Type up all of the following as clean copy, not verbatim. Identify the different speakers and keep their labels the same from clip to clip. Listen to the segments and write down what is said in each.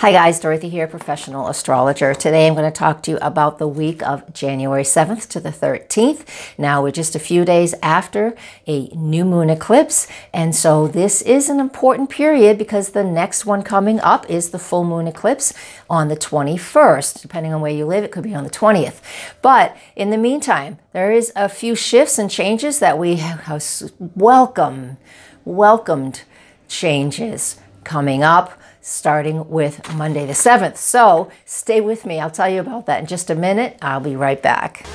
Speaker 1: Hi guys, Dorothy here, Professional Astrologer. Today I'm going to talk to you about the week of January 7th to the 13th. Now we're just a few days after a new moon eclipse, and so this is an important period because the next one coming up is the full moon eclipse on the 21st. Depending on where you live, it could be on the 20th. But in the meantime, there is a few shifts and changes that we have welcomed changes coming up, starting with Monday the 7th. So stay with me. I'll tell you about that in just a minute. I'll be right back.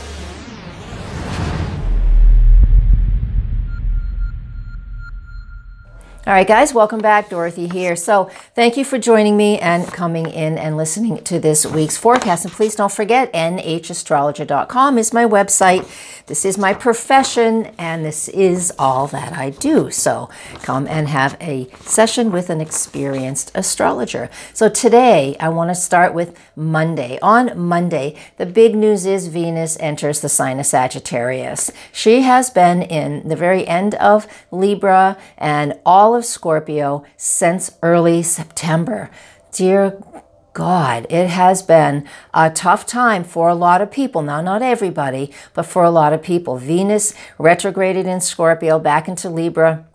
Speaker 1: All right, guys, welcome back. Dorothy here. So thank you for joining me and coming in and listening to this week's forecast. And please don't forget, nhastrologer.com is my website. This is my profession, and this is all that I do. So come and have a session with an experienced astrologer. So today, I want to start with Monday. On Monday, the big news is Venus enters the sign of Sagittarius. She has been in the very end of Libra and all of Scorpio since early September. Dear God, it has been a tough time for a lot of people. Now, not everybody, but for a lot of people. Venus retrograded in Scorpio back into Libra.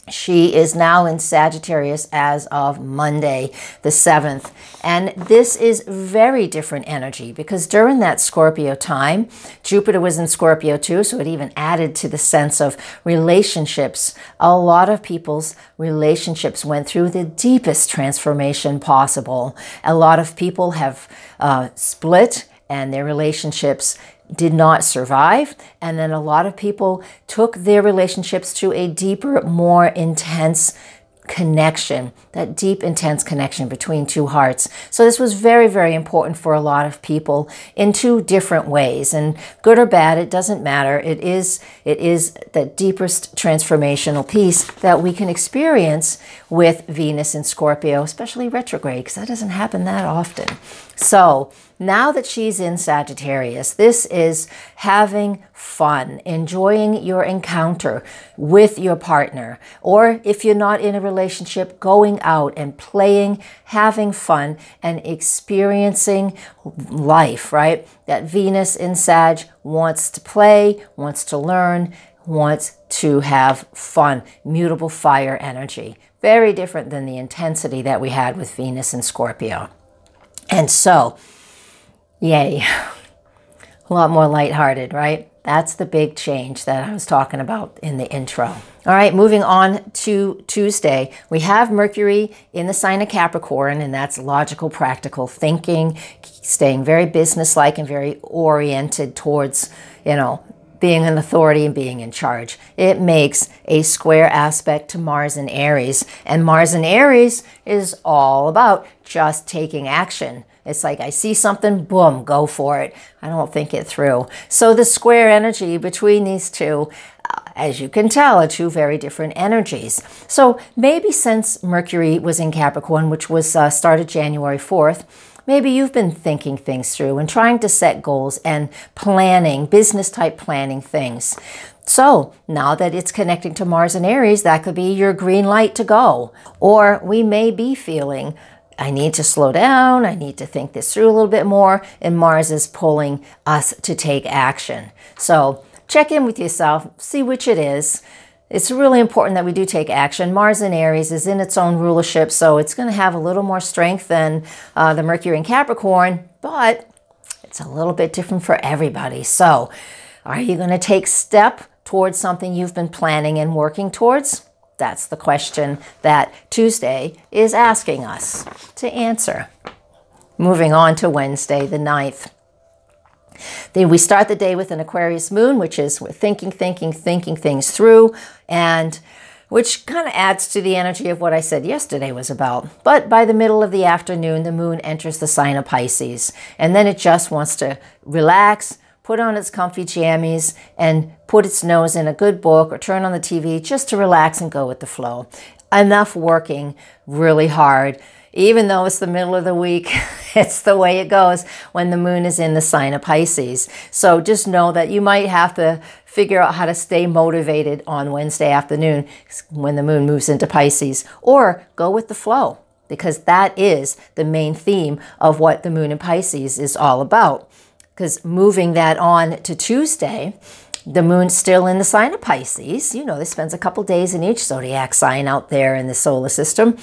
Speaker 1: She is now in Sagittarius as of Monday, the 7th. And this is very different energy because during that Scorpio time, Jupiter was in Scorpio too, so it even added to the sense of relationships. A lot of people's relationships went through the deepest transformation possible. A lot of people have split and their relationships did not survive. And then a lot of people took their relationships to a deeper, more intense connection, that deep, intense connection between two hearts. So this was very, very important for a lot of people in two different ways. And good or bad, it doesn't matter. It is the deepest transformational piece that we can experience with Venus in Scorpio, especially retrograde, because that doesn't happen that often. So now that she's in Sagittarius, this is having fun, enjoying your encounter with your partner. Or if you're not in a relationship, going out and playing, having fun, and experiencing life, right? That Venus in Sag wants to play, wants to learn, wants to have fun. Mutable fire energy. Very different than the intensity that we had with Venus in Scorpio. And so, yay, a lot more lighthearted, right? That's the big change that I was talking about in the intro. All right, moving on to Tuesday, we have Mercury in the sign of Capricorn, and that's logical, practical thinking, staying very businesslike and very oriented towards, being an authority and being in charge. It makes a square aspect to Mars and Aries. And Mars and Aries is all about just taking action. It's like, I see something, boom, go for it. I don't think it through. So the square energy between these two, as you can tell, are two very different energies. So maybe since Mercury was in Capricorn, which was started January 4th, maybe you've been thinking things through and trying to set goals and planning, business-type planning things. So now that it's connecting to Mars and Aries, that could be your green light to go. Or we may be feeling, I need to slow down, I need to think this through a little bit more, and Mars is pulling us to take action. So check in with yourself, see which it is. It's really important that we do take action. Mars in Aries is in its own rulership, so it's going to have a little more strength than the Mercury in Capricorn, but it's a little bit different for everybody. So are you going to take step towards something you've been planning and working towards? That's the question that Tuesday is asking us to answer. Moving on to Wednesday, the 9th. Then we start the day with an Aquarius moon, which is we're thinking things through, and which kind of adds to the energy of what I said yesterday was about. But by the middle of the afternoon, the moon enters the sign of Pisces, and then it just wants to relax, put on its comfy jammies, and put its nose in a good book or turn on the TV just to relax and go with the flow. Enough working really hard. Even though it's the middle of the week, it's the way it goes when the moon is in the sign of Pisces. So just know that you might have to figure out how to stay motivated on Wednesday afternoon when the moon moves into Pisces, or go with the flow. because that is the main theme of what the moon in Pisces is all about. Because moving that on to Tuesday, the moon's still in the sign of Pisces. You know, this spends a couple days in each zodiac sign out there in the solar system.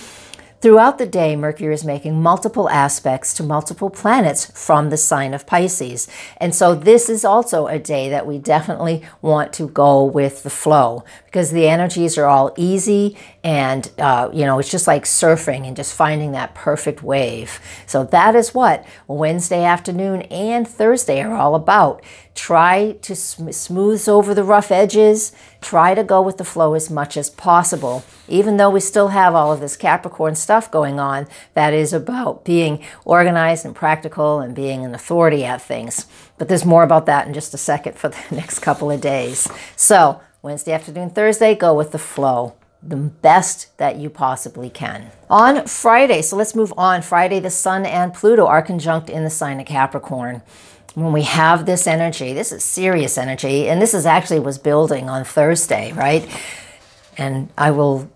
Speaker 1: Throughout the day, Mercury is making multiple aspects to multiple planets from the sign of Pisces. And so this is also a day that we definitely want to go with the flow, because the energies are all easy and, you know, it's just like surfing and just finding that perfect wave. So that is what Wednesday afternoon and Thursday are all about. Try to smooth over the rough edges. Try to go with the flow as much as possible. Even though we still have all of this Capricorn stuff going on, that is about being organized and practical and being an authority at things. But there's more about that in just a second for the next couple of days. So Wednesday afternoon, Thursday, go with the flow. The best that you possibly can. On Friday, so let's move on. Friday, the Sun and Pluto are conjunct in the sign of Capricorn. When we have this energy, this is serious energy, and this is actually was building on Thursday, right? And I will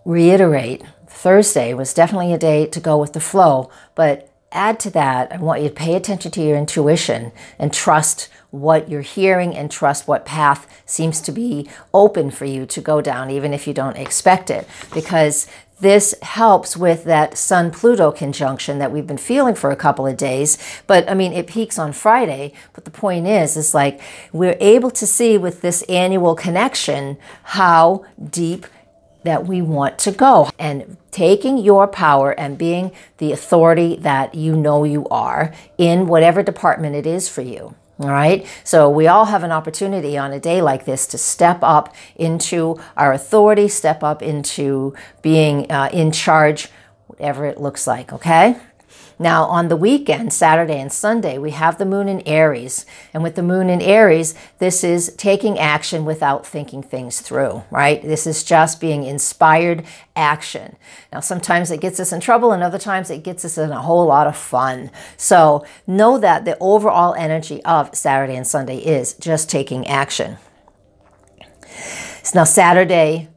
Speaker 1: reiterate, Thursday was definitely a day to go with the flow, but add to that, I want you to pay attention to your intuition and trust what you're hearing and trust what path seems to be open for you to go down, even if you don't expect it, because this helps with that Sun-Pluto conjunction that we've been feeling for a couple of days. But I mean, it peaks on Friday. But the point is like we're able to see with this annual connection how deep that we want to go. And taking your power and being the authority that you know you are in whatever department it is for you. All right. So we all have an opportunity on a day like this to step up into our authority, step up into being in charge, whatever it looks like. Okay. Now on the weekend, Saturday and Sunday, we have the moon in Aries. And with the moon in Aries, this is taking action without thinking things through, right? This is just being inspired action. Now, sometimes it gets us in trouble and other times it gets us in a whole lot of fun. So know that the overall energy of Saturday and Sunday is just taking action. So now Saturday,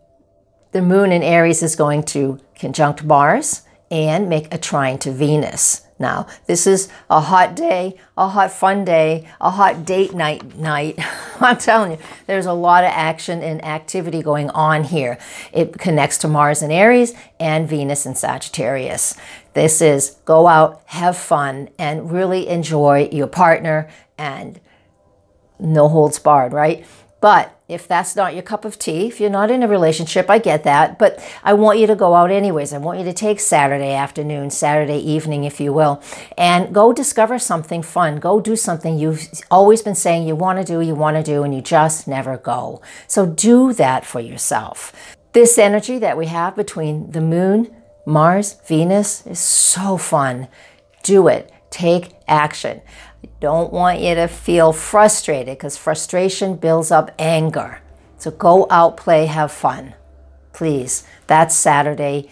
Speaker 1: the moon in Aries is going to conjunct Mars and make a trine to Venus. Now, this is a hot day, a hot fun day, a hot date night. I'm telling you, there's a lot of action and activity going on here. It connects to Mars in Aries and Venus in Sagittarius. This is go out, have fun, and really enjoy your partner and no holds barred, right? But if that's not your cup of tea, if you're not in a relationship, I get that. But I want you to go out anyways. I want you to take Saturday afternoon, Saturday evening, if you will, and go discover something fun. Go do something you've always been saying you want to do, and you just never go. So do that for yourself. This energy that we have between the moon, Mars, Venus is so fun. Do it. Take action. I don't want you to feel frustrated because frustration builds up anger. So go out, play, have fun. Please. That's Saturday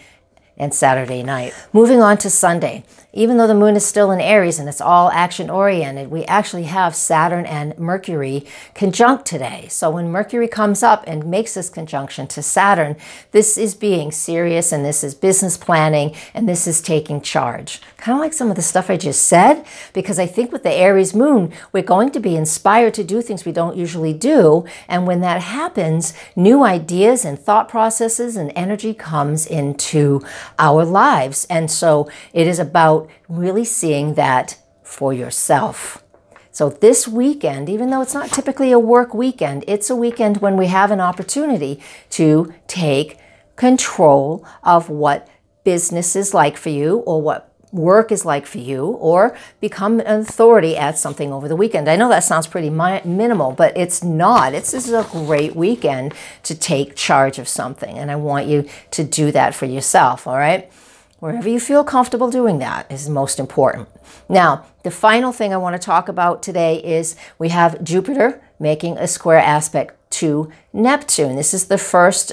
Speaker 1: and Saturday night. Moving on to Sunday. Even though the moon is still in Aries and it's all action oriented, we actually have Saturn and Mercury conjunct today. So when Mercury comes up and makes this conjunction to Saturn, this is being serious and this is business planning and this is taking charge. Kind of like some of the stuff I just said, because I think with the Aries moon, we're going to be inspired to do things we don't usually do. And when that happens, new ideas and thought processes and energy comes into our lives. And so it is about really seeing that for yourself. So this weekend, even though it's not typically a work weekend, it's a weekend when we have an opportunity to take control of what business is like for you or what work is like for you, or become an authority at something over the weekend. I know that sounds pretty minimal, but it's not. This is a great weekend to take charge of something, and I want you to do that for yourself, all right? Wherever you feel comfortable doing that is most important. Now, the final thing I want to talk about today is we have Jupiter making a square aspect to Neptune. This is the first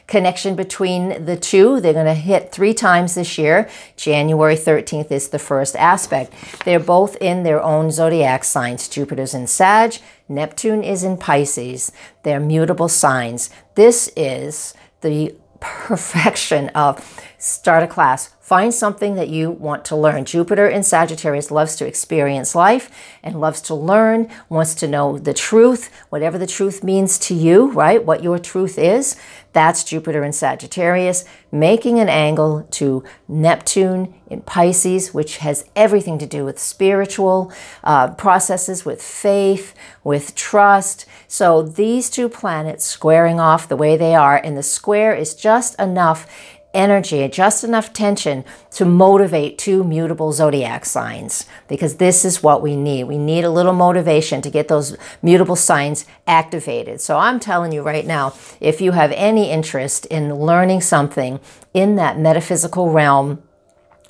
Speaker 1: connection between the two. They're going to hit 3 times this year. January 13th is the first aspect. They're both in their own zodiac signs. Jupiter's in Sag, Neptune is in Pisces. They're mutable signs. This is the perfection of start a class, Find something that you want to learn. Jupiter in Sagittarius loves to experience life and loves to learn, wants to know the truth, whatever the truth means to you, right? What your truth is. That's Jupiter in Sagittarius, making an angle to Neptune in Pisces, which has everything to do with spiritual processes, with faith, with trust. So these two planets squaring off the way they are, and the square is just enough energy, just enough tension to motivate two mutable zodiac signs, because this is what we need. We need a little motivation to get those mutable signs activated. So I'm telling you right now, if you have any interest in learning something in that metaphysical realm,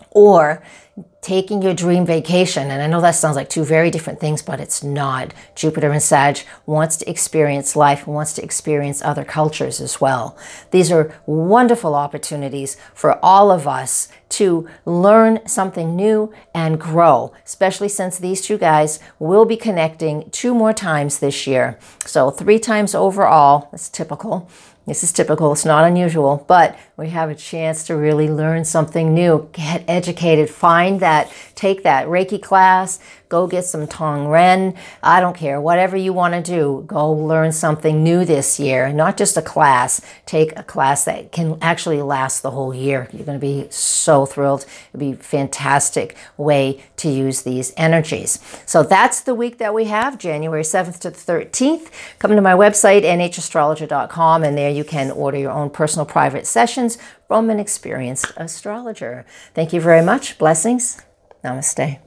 Speaker 1: or taking your dream vacation, and I know that sounds like two very different things, but it's not. Jupiter in Sag wants to experience life, wants to experience other cultures as well. These are wonderful opportunities for all of us to learn something new and grow, especially since these two guys will be connecting 2 more times this year. So 3 times overall. That's typical. This is typical, it's not unusual, but we have a chance to really learn something new, get educated, find that, take that Reiki class, go get some Tong Ren, I don't care, whatever you want to do, go learn something new this year, not just a class, take a class that can actually last the whole year. You're going to be so thrilled. It'll be a fantastic way to use these energies. So that's the week that we have, January 7th to the 13th. Come to my website, nhastrologer.com, and there you can order your own personal private sessions from an experienced astrologer. Thank you very much. Blessings. Namaste.